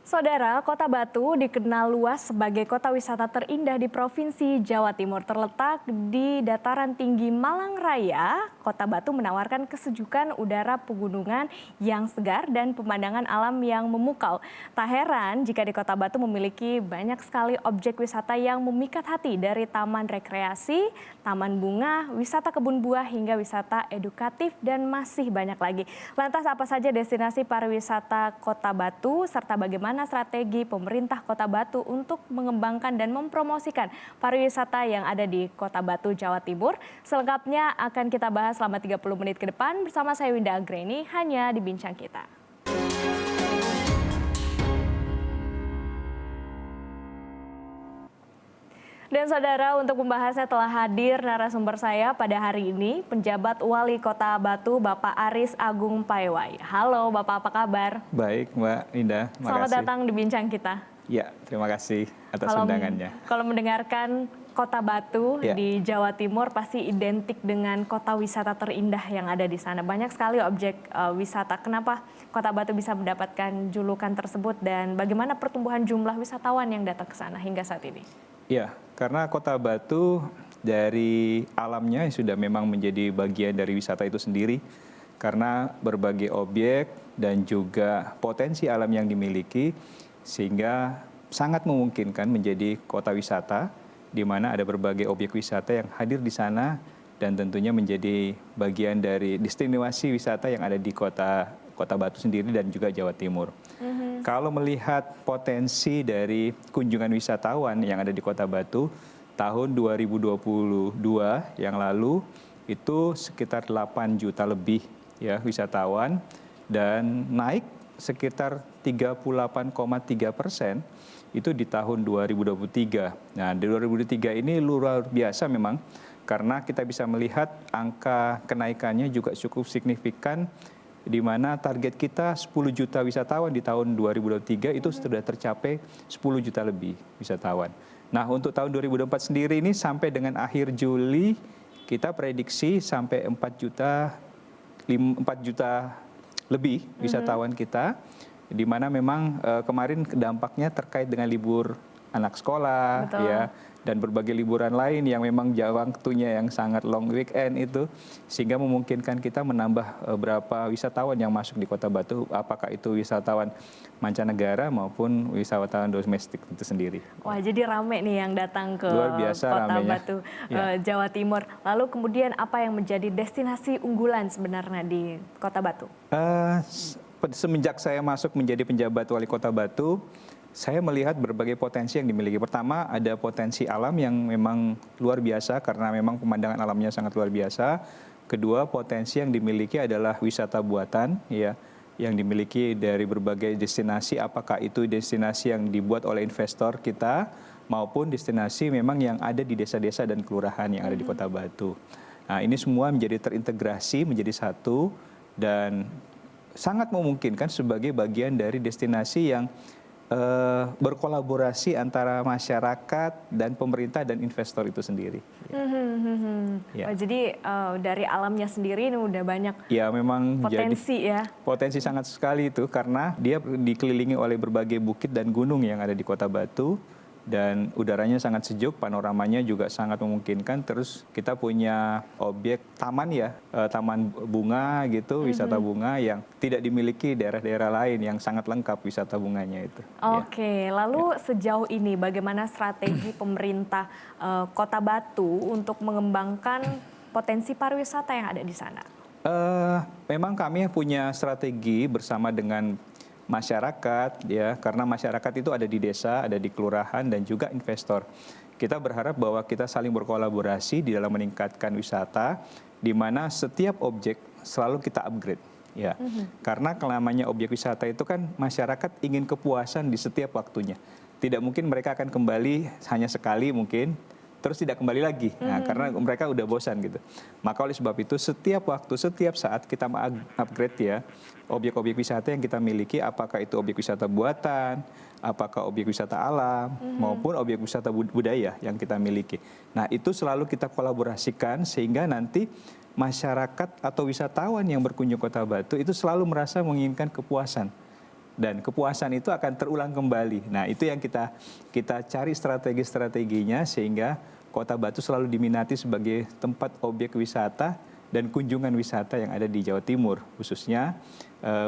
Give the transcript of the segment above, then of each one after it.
Saudara, Kota Batu dikenal luas sebagai kota wisata terindah di Provinsi Jawa Timur. Terletak di dataran tinggi Malang Raya, Kota Batu menawarkan kesejukan udara pegunungan yang segar dan pemandangan alam yang memukau. Tak heran jika di Kota Batu memiliki banyak sekali objek wisata yang memikat hati, dari taman rekreasi, taman bunga, wisata kebun buah, hingga wisata edukatif, dan masih banyak lagi. Lantas apa saja destinasi pariwisata Kota Batu, serta bagaimana strategi pemerintah Kota Batu untuk mengembangkan dan mempromosikan pariwisata yang ada di Kota Batu, Jawa Timur? Selengkapnya akan kita bahas selama 30 menit ke depan bersama saya Winda Agreni, hanya di Bincang Kita. Dan saudara, untuk membahasnya telah hadir narasumber saya pada hari ini, penjabat Wali Kota Batu, Bapak Aris Agung Paiwai. Halo Bapak, apa kabar? Baik Mbak Indah, Selamat datang di Bincang Kita. Ya, terima kasih atas undangannya. Kalau mendengarkan Kota Batu di Jawa Timur pasti identik dengan kota wisata terindah yang ada di sana. Banyak sekali objek wisata. Kenapa Kota Batu bisa mendapatkan julukan tersebut dan bagaimana pertumbuhan jumlah wisatawan yang datang ke sana hingga saat ini? Ya, karena Kota Batu dari alamnya sudah memang menjadi bagian dari wisata itu sendiri, karena berbagai objek dan juga potensi alam yang dimiliki, sehingga sangat memungkinkan menjadi kota wisata di mana ada berbagai objek wisata yang hadir di sana dan tentunya menjadi bagian dari destinasi wisata yang ada di Kota Batu sendiri dan juga Jawa Timur. Kalau melihat potensi dari kunjungan wisatawan yang ada di Kota Batu, tahun 2022 yang lalu itu sekitar 8 juta lebih ya wisatawan, dan naik sekitar 38,3% itu di tahun 2023. Nah, di 2023 ini luar biasa memang, karena kita bisa melihat angka kenaikannya juga cukup signifikan, di mana target kita 10 juta wisatawan di tahun 2023 itu sudah tercapai 10 juta lebih wisatawan. Nah, untuk tahun 2024 sendiri ini sampai dengan akhir Juli kita prediksi sampai 4 juta lebih wisatawan kita, di mana memang kemarin dampaknya terkait dengan libur anak sekolah. Betul. Ya, dan berbagai liburan lain yang memang waktunya yang sangat long weekend itu, sehingga memungkinkan kita menambah berapa wisatawan yang masuk di Kota Batu, apakah itu wisatawan mancanegara maupun wisatawan domestik itu sendiri. Wah, jadi rame nih yang datang ke Luar biasa Kota ramenya. Batu, Jawa Timur. Lalu kemudian apa yang menjadi destinasi unggulan sebenarnya di Kota Batu? Semenjak saya masuk menjadi penjabat Wali Kota Batu, saya melihat berbagai potensi yang dimiliki. Pertama, ada potensi alam yang memang luar biasa karena memang pemandangan alamnya sangat luar biasa. Kedua, potensi yang dimiliki adalah wisata buatan, ya, yang dimiliki dari berbagai destinasi, apakah itu destinasi yang dibuat oleh investor kita maupun destinasi memang yang ada di desa-desa dan kelurahan yang ada di Kota Batu. Nah, ini semua menjadi terintegrasi menjadi satu dan sangat memungkinkan sebagai bagian dari destinasi yang berkolaborasi antara masyarakat dan pemerintah dan investor itu sendiri. Ya. Oh, jadi dari alamnya sendiri ini udah banyak memang potensi potensi sangat sekali itu, karena dia dikelilingi oleh berbagai bukit dan gunung yang ada di Kota Batu, dan udaranya sangat sejuk, panoramanya juga sangat memungkinkan. Terus kita punya objek taman taman bunga gitu, wisata bunga yang tidak dimiliki daerah-daerah lain, yang sangat lengkap wisata bunganya itu. Oke, lalu sejauh ini bagaimana strategi pemerintah Kota Batu untuk mengembangkan potensi pariwisata yang ada di sana? Memang kami punya strategi bersama dengan masyarakat, ya, karena masyarakat itu ada di desa, ada di kelurahan, dan juga investor. Kita berharap bahwa kita saling berkolaborasi di dalam meningkatkan wisata, di mana setiap objek selalu kita upgrade. Ya, karena namanya objek wisata itu kan masyarakat ingin kepuasan di setiap waktunya. Tidak mungkin mereka akan kembali hanya sekali mungkin, terus tidak kembali lagi. Nah, karena mereka udah bosan gitu. Maka oleh sebab itu setiap waktu, setiap saat kita upgrade ya objek-objek wisata yang kita miliki, apakah itu objek wisata buatan, apakah objek wisata alam, maupun objek wisata budaya yang kita miliki. Nah, itu selalu kita kolaborasikan sehingga nanti masyarakat atau wisatawan yang berkunjung Kota Batu itu selalu merasa menginginkan kepuasan. dan kepuasan itu akan terulang kembali. Nah, itu yang kita cari strategi-strateginya sehingga Kota Batu selalu diminati sebagai tempat objek wisata dan kunjungan wisata yang ada di Jawa Timur, khususnya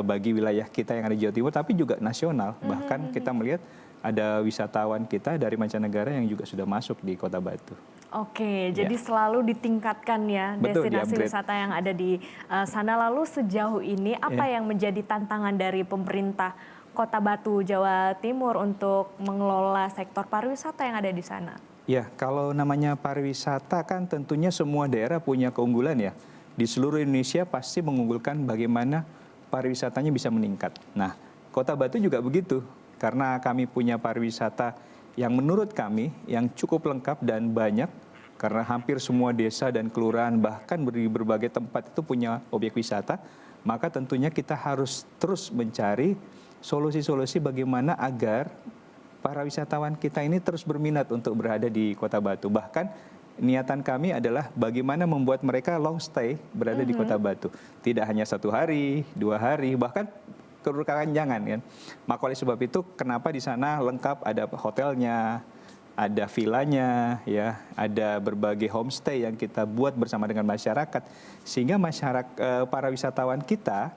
bagi wilayah kita yang ada di Jawa Timur, tapi juga nasional. Bahkan kita melihat ada wisatawan kita dari mancanegara yang juga sudah masuk di Kota Batu. Oke, jadi selalu ditingkatkan ya Betul, destinasi di-upgrade. wisata yang ada di sana. Lalu sejauh ini apa yang menjadi tantangan dari pemerintah Kota Batu, Jawa Timur untuk mengelola sektor pariwisata yang ada di sana? Ya, kalau namanya pariwisata kan tentunya semua daerah punya keunggulan ya. Di seluruh Indonesia pasti mengunggulkan bagaimana pariwisatanya bisa meningkat. Nah, Kota Batu juga begitu. Karena kami punya pariwisata yang menurut kami yang cukup lengkap dan banyak. Karena hampir semua desa dan kelurahan bahkan di berbagai tempat itu punya objek wisata. Maka tentunya kita harus terus mencari solusi-solusi bagaimana agar para wisatawan kita ini terus berminat untuk berada di Kota Batu. Bahkan niatan kami adalah bagaimana membuat mereka long stay berada di Kota Batu. Tidak hanya 1 hari, 2 hari, bahkan keberkepanjangan kan. Maka oleh sebab itu kenapa di sana lengkap ada hotelnya, ada villanya, ya, ada berbagai homestay yang kita buat bersama dengan masyarakat, sehingga para wisatawan kita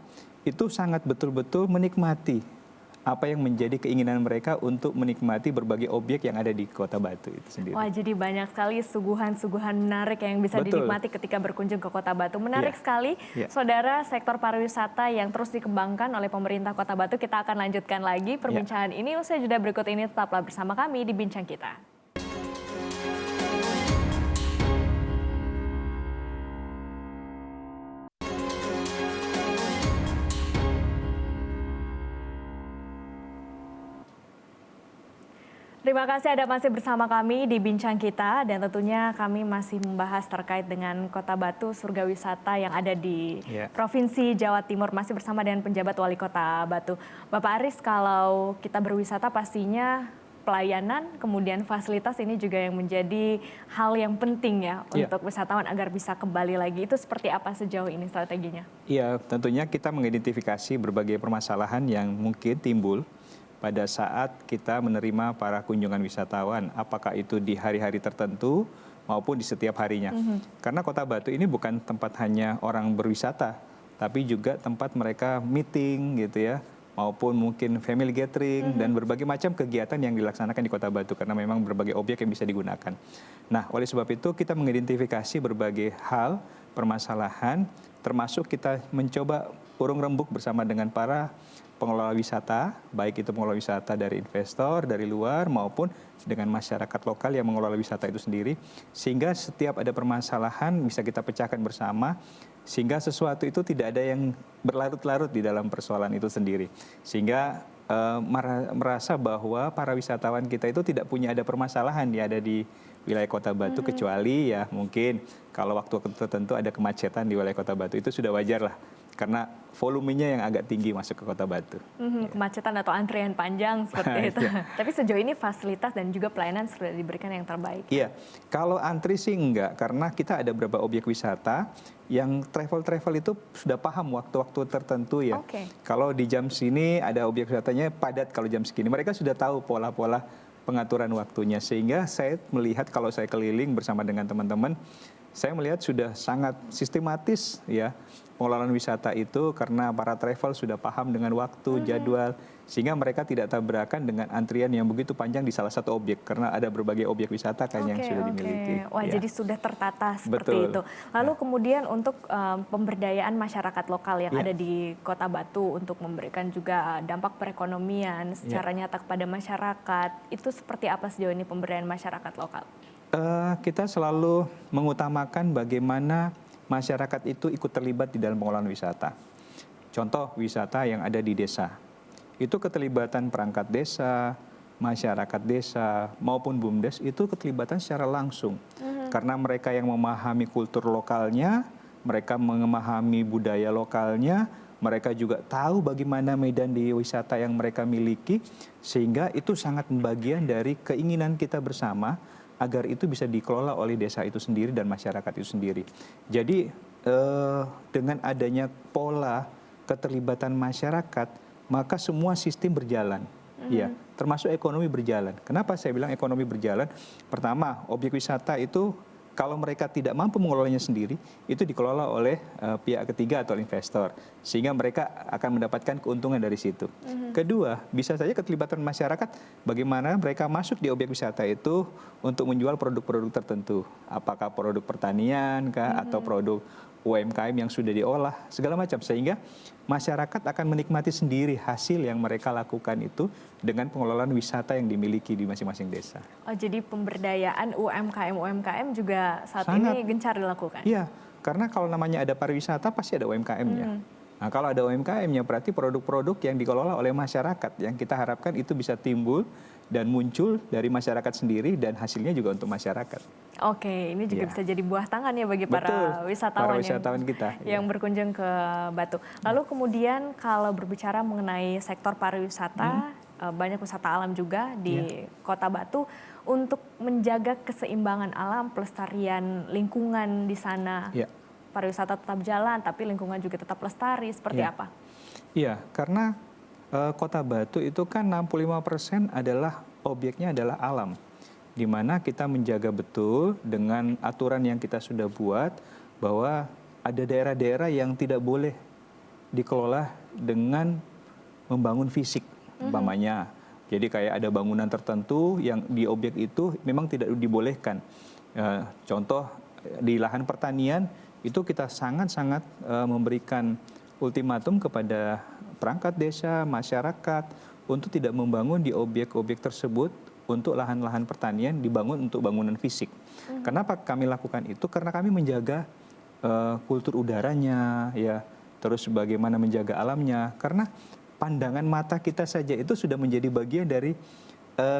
itu sangat betul-betul menikmati apa yang menjadi keinginan mereka untuk menikmati berbagai objek yang ada di Kota Batu itu sendiri. Wah, jadi banyak sekali suguhan-suguhan menarik yang bisa Betul. dinikmati ketika berkunjung ke Kota Batu. Menarik Ya. sekali, Ya. Saudara, sektor pariwisata yang terus dikembangkan oleh pemerintah Kota Batu. Kita akan lanjutkan lagi perbincangan ini. Usai jeda berikut ini, tetaplah bersama kami di Bincang Kita. Terima kasih Anda masih bersama kami di Bincang Kita, dan tentunya kami masih membahas terkait dengan Kota Batu, surga wisata yang ada di Provinsi Jawa Timur, masih bersama dengan penjabat Wali Kota Batu. Bapak Aris, kalau kita berwisata pastinya pelayanan, kemudian fasilitas ini juga yang menjadi hal yang penting ya untuk wisatawan agar bisa kembali lagi. Itu seperti apa sejauh ini strateginya? Iya, tentunya kita mengidentifikasi berbagai permasalahan yang mungkin timbul pada saat kita menerima para kunjungan wisatawan, apakah itu di hari-hari tertentu maupun di setiap harinya. Karena Kota Batu ini bukan tempat hanya orang berwisata, tapi juga tempat mereka meeting gitu ya, maupun mungkin family gathering dan berbagai macam kegiatan yang dilaksanakan di Kota Batu karena memang berbagai objek yang bisa digunakan. Nah, oleh sebab itu kita mengidentifikasi berbagai hal, permasalahan, termasuk kita mencoba urung rembuk bersama dengan para pengelola wisata, baik itu pengelola wisata dari investor, dari luar, maupun dengan masyarakat lokal yang mengelola wisata itu sendiri. Sehingga setiap ada permasalahan bisa kita pecahkan bersama, sehingga sesuatu itu tidak ada yang berlarut-larut di dalam persoalan itu sendiri. Sehingga merasa bahwa para wisatawan kita itu tidak punya ada permasalahan yang ada di wilayah Kota Batu, kecuali ya mungkin kalau waktu tertentu ada kemacetan di wilayah Kota Batu, itu sudah wajar lah. Karena volumenya yang agak tinggi masuk ke Kota Batu. Kemacetan atau antrian panjang seperti itu. Tapi sejauh ini fasilitas dan juga pelayanan sudah diberikan yang terbaik. Iya, kalau antri sih enggak, karena kita ada beberapa objek wisata yang travel itu sudah paham waktu-waktu tertentu ya. Kalau di jam sini ada objek wisatanya padat, kalau jam segini mereka sudah tahu pola-pola pengaturan waktunya. Sehingga saya melihat kalau saya keliling bersama dengan teman-teman, saya melihat sudah sangat sistematis ya pengelolaan wisata itu, karena para travel sudah paham dengan waktu, jadwal, sehingga mereka tidak tabrakan dengan antrian yang begitu panjang di salah satu objek, karena ada berbagai objek wisata kan yang sudah dimiliki. Wah, jadi sudah tertata seperti itu. Lalu kemudian untuk pemberdayaan masyarakat lokal yang ada di Kota Batu untuk memberikan juga dampak perekonomian secara nyata kepada masyarakat, itu seperti apa sejauh ini pemberdayaan masyarakat lokal? Kita selalu mengutamakan bagaimana masyarakat itu ikut terlibat di dalam pengelolaan wisata. Contoh wisata yang ada di desa. Itu keterlibatan perangkat desa, masyarakat desa, maupun BUMDes itu keterlibatan secara langsung. Karena mereka yang memahami kultur lokalnya, mereka memahami budaya lokalnya, mereka juga tahu bagaimana medan di wisata yang mereka miliki, sehingga itu sangat bagian dari keinginan kita bersama agar itu bisa dikelola oleh desa itu sendiri dan masyarakat itu sendiri. Jadi dengan adanya pola keterlibatan masyarakat, maka semua sistem berjalan. Ya, termasuk ekonomi berjalan. Kenapa saya bilang ekonomi berjalan? Pertama, objek wisata itu kalau mereka tidak mampu mengelolanya sendiri, itu dikelola oleh pihak ketiga atau investor, sehingga mereka akan mendapatkan keuntungan dari situ. Kedua, bisa saja keterlibatan masyarakat, bagaimana mereka masuk di objek wisata itu untuk menjual produk-produk tertentu, apakah produk pertanian kah, atau produk UMKM yang sudah diolah, segala macam, sehingga masyarakat akan menikmati sendiri hasil yang mereka lakukan itu dengan pengelolaan wisata yang dimiliki di masing-masing desa. Oh, jadi pemberdayaan UMKM juga saat Sangat. ini gencar dilakukan? Iya, karena kalau namanya ada pariwisata pasti ada UMKM-nya. Nah, kalau ada UMKM-nya berarti produk-produk yang dikelola oleh masyarakat yang kita harapkan itu bisa timbul dan muncul dari masyarakat sendiri dan hasilnya juga untuk masyarakat. Oke, ini juga Ya. bisa jadi buah tangan ya bagi Betul, para wisatawan, para wisatawan kita, yang ya. berkunjung ke Batu. Lalu kemudian kalau berbicara mengenai sektor pariwisata, banyak wisata alam juga di Kota Batu. Untuk menjaga keseimbangan alam, pelestarian lingkungan di sana, Ya. pariwisata tetap jalan, tapi lingkungan juga tetap lestari, seperti Ya. apa? Iya, karena Kota Batu itu kan 65% adalah objeknya adalah alam, di mana kita menjaga betul dengan aturan yang kita sudah buat bahwa ada daerah-daerah yang tidak boleh dikelola dengan membangun fisik, umpamanya. Jadi kayak ada bangunan tertentu yang di objek itu memang tidak dibolehkan. Contoh di lahan pertanian itu kita sangat-sangat memberikan ultimatum kepada perangkat desa, masyarakat untuk tidak membangun di objek-objek tersebut untuk lahan-lahan pertanian dibangun untuk bangunan fisik. Kenapa kami lakukan itu? Karena kami menjaga kultur udaranya, ya, terus bagaimana menjaga alamnya. Karena pandangan mata kita saja itu sudah menjadi bagian dari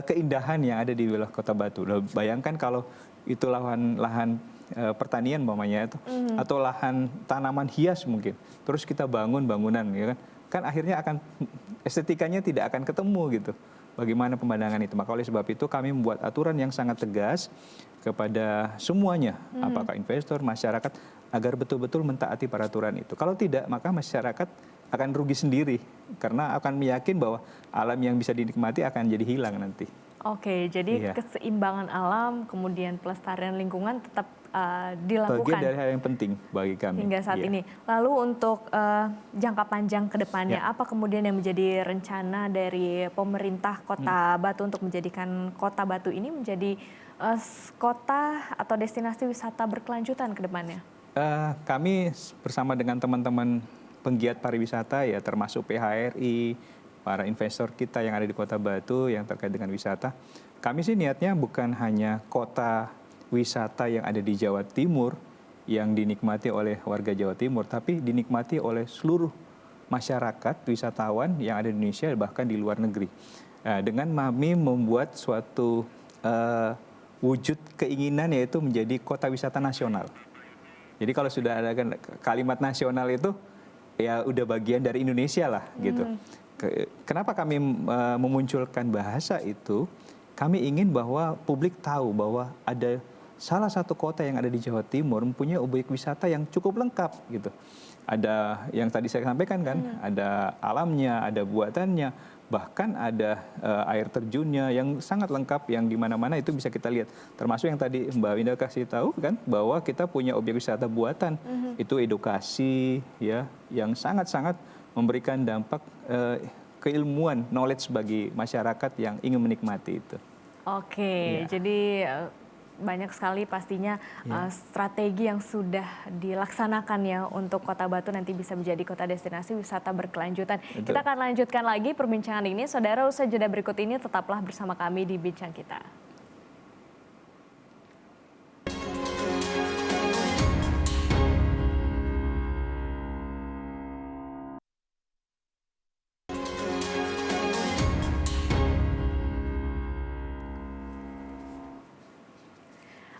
keindahan yang ada di wilayah Kota Batu. Bayangkan kalau itu lahan pertanian umpamanya itu, atau lahan tanaman hias mungkin. Terus kita bangun bangunan, ya kan? Kan akhirnya akan estetikanya tidak akan ketemu gitu. Bagaimana pemandangan itu? Maka oleh sebab itu kami membuat aturan yang sangat tegas kepada semuanya, apakah investor, masyarakat, agar betul-betul mentaati peraturan itu. Kalau tidak, maka masyarakat akan rugi sendiri karena akan meyakin bahwa alam yang bisa dinikmati akan jadi hilang nanti. Oke, jadi keseimbangan alam, kemudian pelestarian lingkungan tetap dilakukan. Bagian dari hal yang penting bagi kami. Hingga saat ini. Lalu untuk jangka panjang ke depannya, apa kemudian yang menjadi rencana dari pemerintah Kota Batu untuk menjadikan Kota Batu ini menjadi kota atau destinasi wisata berkelanjutan ke depannya? Kami bersama dengan teman-teman penggiat pariwisata, ya termasuk PHRI, para investor kita yang ada di Kota Batu yang terkait dengan wisata. Kami sih niatnya bukan hanya kota wisata yang ada di Jawa Timur yang dinikmati oleh warga Jawa Timur, tapi dinikmati oleh seluruh masyarakat wisatawan yang ada di Indonesia bahkan di luar negeri. Dengan kami membuat suatu wujud keinginan, yaitu menjadi kota wisata nasional. Jadi kalau sudah ada kalimat nasional itu ya udah bagian dari Indonesia lah gitu. Kenapa kami memunculkan bahasa itu? Kami ingin bahwa publik tahu bahwa ada salah satu kota yang ada di Jawa Timur mempunyai objek wisata yang cukup lengkap gitu. Ada yang tadi saya sampaikan kan, ada alamnya, ada buatannya, bahkan ada air terjunnya yang sangat lengkap yang di mana-mana itu bisa kita lihat. Termasuk yang tadi Mbak Winda kasih tahu kan bahwa kita punya objek wisata buatan. Itu edukasi ya yang sangat-sangat memberikan dampak keilmuan, knowledge bagi masyarakat yang ingin menikmati itu. Oke, jadi banyak sekali pastinya strategi yang sudah dilaksanakan ya untuk Kota Batu nanti bisa menjadi kota destinasi wisata berkelanjutan. Betul. Kita akan lanjutkan lagi perbincangan ini. Saudara, usai jeda berikut ini tetaplah bersama kami di Bincang Kita.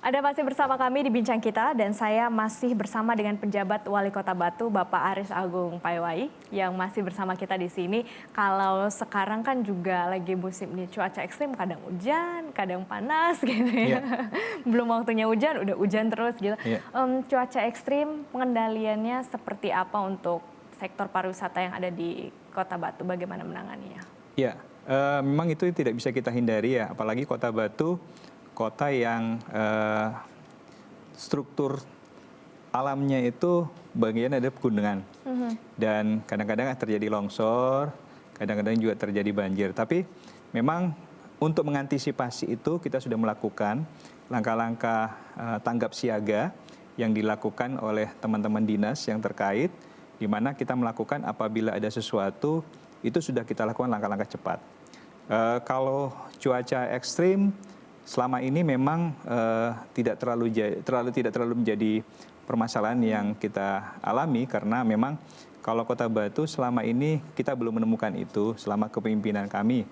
Anda masih bersama kami di Bincang Kita dan saya masih bersama dengan penjabat Wali Kota Batu, Bapak Aris Agung Paiwai, yang masih bersama kita di sini. Kalau sekarang kan juga lagi musim nih, cuaca ekstrim, kadang hujan, kadang panas gitu ya. Belum waktunya hujan, udah hujan terus gitu. Cuaca ekstrim, pengendaliannya seperti apa untuk sektor pariwisata yang ada di Kota Batu, bagaimana menanganinya? Ya, memang itu tidak bisa kita hindari ya, apalagi Kota Batu, kota yang struktur alamnya itu bagian ada pegunungan. Dan kadang-kadang terjadi longsor, kadang-kadang juga terjadi banjir. Tapi memang untuk mengantisipasi itu kita sudah melakukan langkah-langkah tanggap siaga yang dilakukan oleh teman-teman dinas yang terkait, di mana kita melakukan apabila ada sesuatu, itu sudah kita lakukan langkah-langkah cepat. Kalau cuaca ekstrim, selama ini memang tidak terlalu menjadi permasalahan yang kita alami, karena memang kalau Kota Batu selama ini kita belum menemukan itu selama kepemimpinan kami.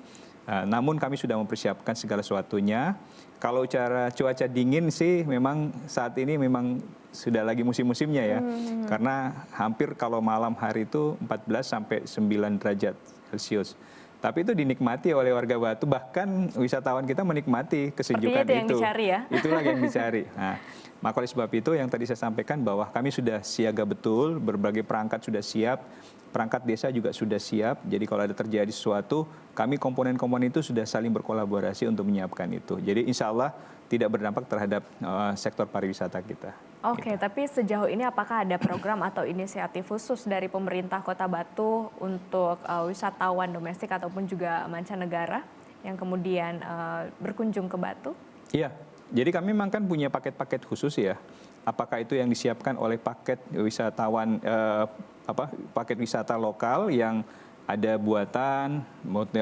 Namun kami sudah mempersiapkan segala sesuatunya. Kalau cuaca dingin sih memang saat ini memang sudah lagi musim-musimnya ya. Karena hampir kalau malam hari itu 14 sampai 9 derajat Celcius. Tapi itu dinikmati oleh warga Batu, bahkan wisatawan kita menikmati kesejukan itu. Yang itu. dicari ya? Itulah yang dicari. Nah, maka oleh sebab itu yang tadi saya sampaikan bahwa kami sudah siaga betul, berbagai perangkat sudah siap, perangkat desa juga sudah siap. Jadi kalau ada terjadi sesuatu, kami komponen-komponen itu sudah saling berkolaborasi untuk menyiapkan itu. Jadi insya Allah tidak berdampak terhadap sektor pariwisata kita. Oke, tapi sejauh ini apakah ada program atau inisiatif khusus dari pemerintah Kota Batu untuk wisatawan domestik ataupun juga mancanegara yang kemudian berkunjung ke Batu? Iya, jadi kami memang kan punya paket-paket khusus ya. Apakah itu yang disiapkan oleh paket wisatawan, paket wisata lokal yang ada buatan,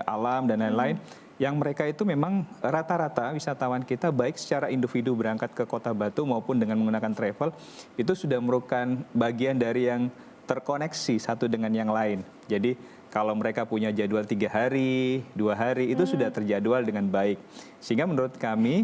alam dan lain-lain. Yang mereka itu memang rata-rata wisatawan kita baik secara individu berangkat ke Kota Batu maupun dengan menggunakan travel, itu sudah merupakan bagian dari yang terkoneksi satu dengan yang lain. Jadi kalau mereka punya jadwal 3 hari, 2 hari, itu sudah terjadwal dengan baik. Sehingga menurut kami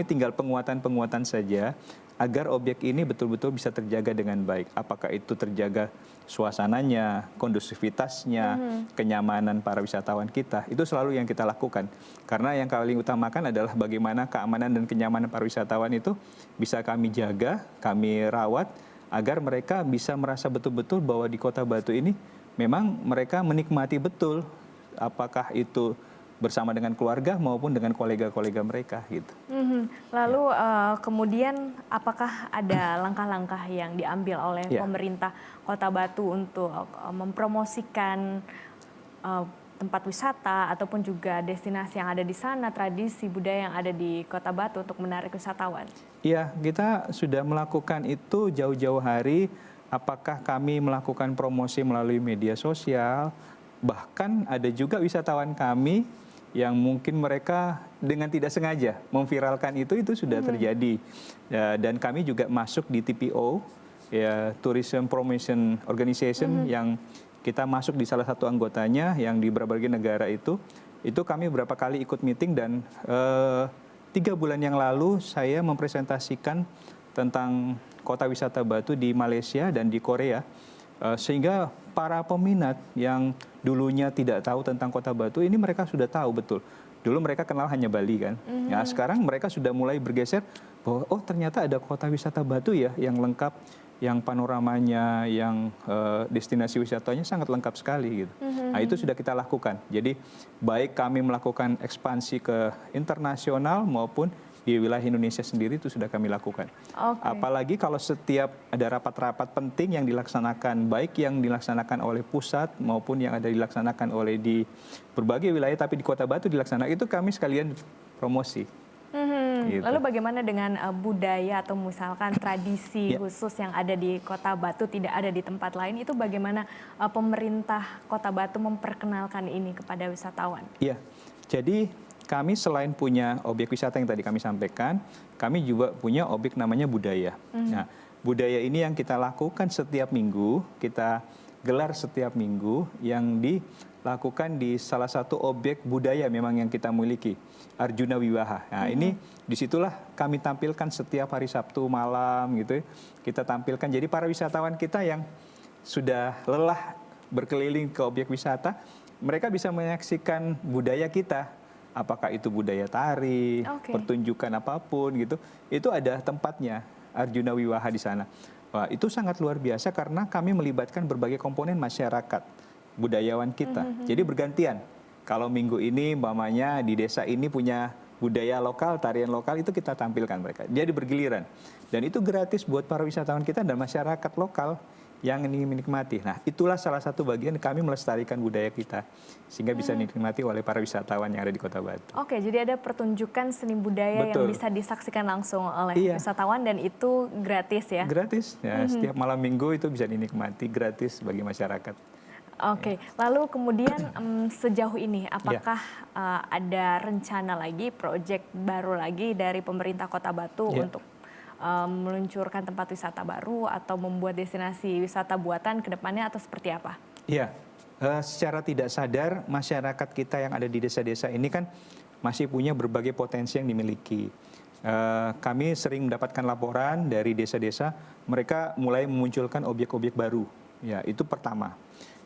tinggal penguatan-penguatan saja agar objek ini betul-betul bisa terjaga dengan baik. Apakah itu terjaga suasananya, kondusivitasnya, kenyamanan para wisatawan kita, itu selalu yang kita lakukan. Karena yang paling utamakan adalah bagaimana keamanan dan kenyamanan para wisatawan itu bisa kami jaga, kami rawat, agar mereka bisa merasa betul-betul bahwa di Kota Batu ini memang mereka menikmati betul, apakah itu bersama dengan keluarga maupun dengan kolega-kolega mereka gitu. Lalu kemudian apakah ada langkah-langkah yang diambil oleh pemerintah Kota Batu untuk mempromosikan tempat wisata ataupun juga destinasi yang ada di sana, tradisi budaya yang ada di Kota Batu untuk menarik wisatawan? Iya, kita sudah melakukan itu jauh-jauh hari. Apakah kami melakukan promosi melalui media sosial, bahkan ada juga wisatawan kami yang mungkin mereka dengan tidak sengaja memviralkan itu sudah terjadi. Dan kami juga masuk di TPO, ya, Tourism Promotion Organization, yang kita masuk di salah satu anggotanya yang di berbagai negara itu kami beberapa kali ikut meeting, dan 3 bulan yang lalu saya mempresentasikan tentang kota wisata Batu di Malaysia dan di Korea. Sehingga para peminat yang dulunya tidak tahu tentang Kota Batu ini mereka sudah tahu betul. Dulu mereka kenal hanya Bali kan. Ya, sekarang mereka sudah mulai bergeser bahwa oh ternyata ada kota wisata Batu ya yang lengkap, yang panoramanya, yang destinasi wisatanya sangat lengkap sekali gitu. Nah, itu sudah kita lakukan. Jadi baik kami melakukan ekspansi ke internasional maupun di wilayah Indonesia sendiri itu sudah kami lakukan. Apalagi kalau setiap ada rapat-rapat penting yang dilaksanakan, baik yang dilaksanakan oleh pusat maupun yang ada dilaksanakan oleh di berbagai wilayah, tapi di Kota Batu dilaksanakan, itu kami sekalian promosi. Gitu. Lalu bagaimana dengan budaya atau misalkan tradisi khusus yang ada di Kota Batu tidak ada di tempat lain, itu bagaimana pemerintah Kota Batu memperkenalkan ini kepada wisatawan? Iya, jadi kami selain punya objek wisata yang tadi kami sampaikan, kami juga punya objek namanya budaya. Nah, budaya ini yang kita lakukan setiap minggu, kita gelar setiap minggu, yang dilakukan di salah satu objek budaya memang yang kita miliki, Arjuna Wiwaha. Nah, ini disitulah kami tampilkan setiap hari Sabtu malam gitu, kita tampilkan. Jadi para wisatawan kita yang sudah lelah berkeliling ke objek wisata, mereka bisa menyaksikan budaya kita. Apakah itu budaya tari, pertunjukan apapun gitu, itu ada tempatnya Arjuna Wiwaha di sana. Wah, itu sangat luar biasa karena kami melibatkan berbagai komponen masyarakat, budayawan kita. Jadi bergantian. Kalau minggu ini umpamanya di desa ini punya budaya lokal, tarian lokal itu kita tampilkan mereka. Jadi bergiliran. Dan itu gratis buat para wisatawan kita dan masyarakat lokal yang ingin menikmati. Nah, itulah salah satu bagian kami melestarikan budaya kita sehingga bisa dinikmati oleh para wisatawan yang ada di Kota Batu. Oke, jadi ada pertunjukan seni budaya yang Betul. bisa disaksikan langsung oleh Iya. wisatawan dan itu gratis ya? Gratis, ya, setiap malam minggu itu bisa dinikmati gratis bagi masyarakat. Oke, lalu kemudian sejauh ini apakah ada rencana lagi, proyek baru lagi dari pemerintah Kota Batu Ya. untuk meluncurkan tempat wisata baru atau membuat destinasi wisata buatan ke depannya atau seperti apa? Iya, secara tidak sadar masyarakat kita yang ada di desa-desa ini kan masih punya berbagai potensi yang dimiliki. Kami sering mendapatkan laporan dari desa-desa, mereka mulai memunculkan objek-objek baru. Ya, itu pertama.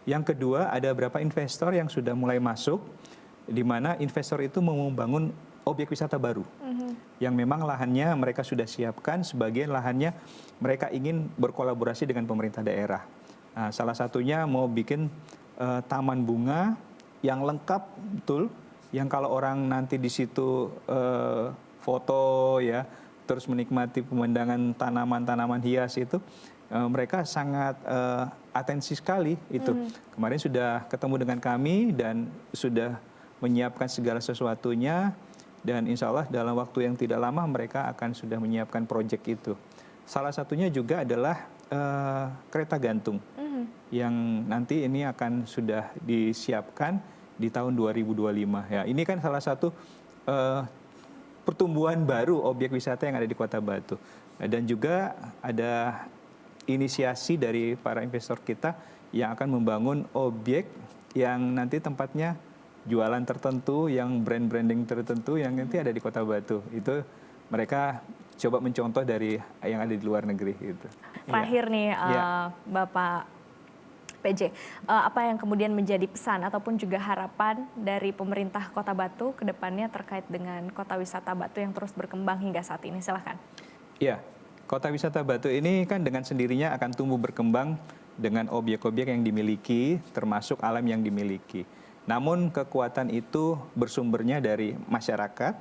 Yang kedua, ada beberapa investor yang sudah mulai masuk, di mana investor itu mau membangun objek wisata baru. Yang memang lahannya mereka sudah siapkan, sebagian lahannya mereka ingin berkolaborasi dengan pemerintah daerah. Nah, salah satunya mau bikin taman bunga yang lengkap, betul, yang kalau orang nanti di situ foto ya, terus menikmati pemandangan tanaman-tanaman hias itu, mereka sangat atensi sekali itu. Kemarin sudah ketemu dengan kami dan sudah menyiapkan segala sesuatunya. Dan insya Allah dalam waktu yang tidak lama mereka akan sudah menyiapkan proyek itu. Salah satunya juga adalah kereta gantung yang nanti ini akan sudah disiapkan di tahun 2025. Ya, ini kan salah satu pertumbuhan baru objek wisata yang ada di Kota Batu. Dan juga ada inisiasi dari para investor kita yang akan membangun objek yang nanti tempatnya jualan tertentu, yang branding tertentu yang nanti ada di Kota Batu. Itu mereka coba mencontoh dari yang ada di luar negeri gitu. Terakhir nih Bapak PJ, apa yang kemudian menjadi pesan ataupun juga harapan dari pemerintah Kota Batu ke depannya terkait dengan kota wisata Batu yang terus berkembang hingga saat ini? Silahkan. Iya, kota wisata Batu ini kan dengan sendirinya akan tumbuh berkembang dengan objek-objek yang dimiliki, termasuk alam yang dimiliki. Namun kekuatan itu bersumbernya dari masyarakat,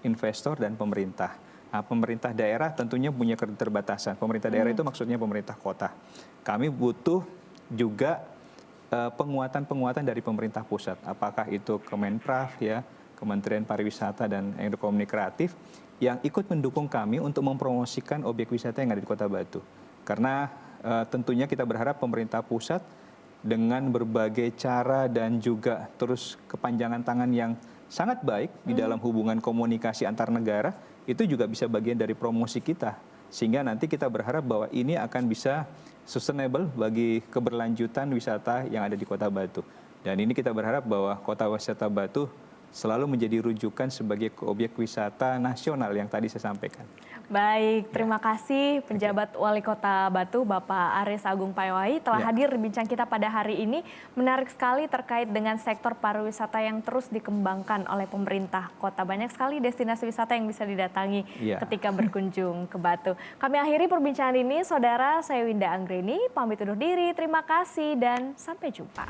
investor, dan pemerintah. Nah, pemerintah daerah tentunya punya keterbatasan. Pemerintah daerah itu maksudnya pemerintah kota. Kami butuh juga penguatan-penguatan dari pemerintah pusat. Apakah itu Kemenpraf, ya, Kementerian Pariwisata dan Ekonomi Kreatif, yang ikut mendukung kami untuk mempromosikan objek wisata yang ada di Kota Batu. Karena tentunya kita berharap pemerintah pusat dengan berbagai cara dan juga terus kepanjangan tangan yang sangat baik di dalam hubungan komunikasi antar negara, itu juga bisa bagian dari promosi kita. Sehingga nanti kita berharap bahwa ini akan bisa sustainable bagi keberlanjutan wisata yang ada di Kota Batu. Dan ini kita berharap bahwa Kota Wisata Batu selalu menjadi rujukan sebagai objek wisata nasional yang tadi saya sampaikan. Baik, terima kasih penjabat Wali Kota Batu Bapak Aris Agung Paywahi telah hadir di bincang kita pada hari ini. Menarik sekali terkait dengan sektor pariwisata yang terus dikembangkan oleh pemerintah kota. Banyak sekali destinasi wisata yang bisa didatangi ketika berkunjung ke Batu. Kami akhiri perbincangan ini, saudara. Saya Winda Anggreni, pamit undur diri. Terima kasih dan sampai jumpa.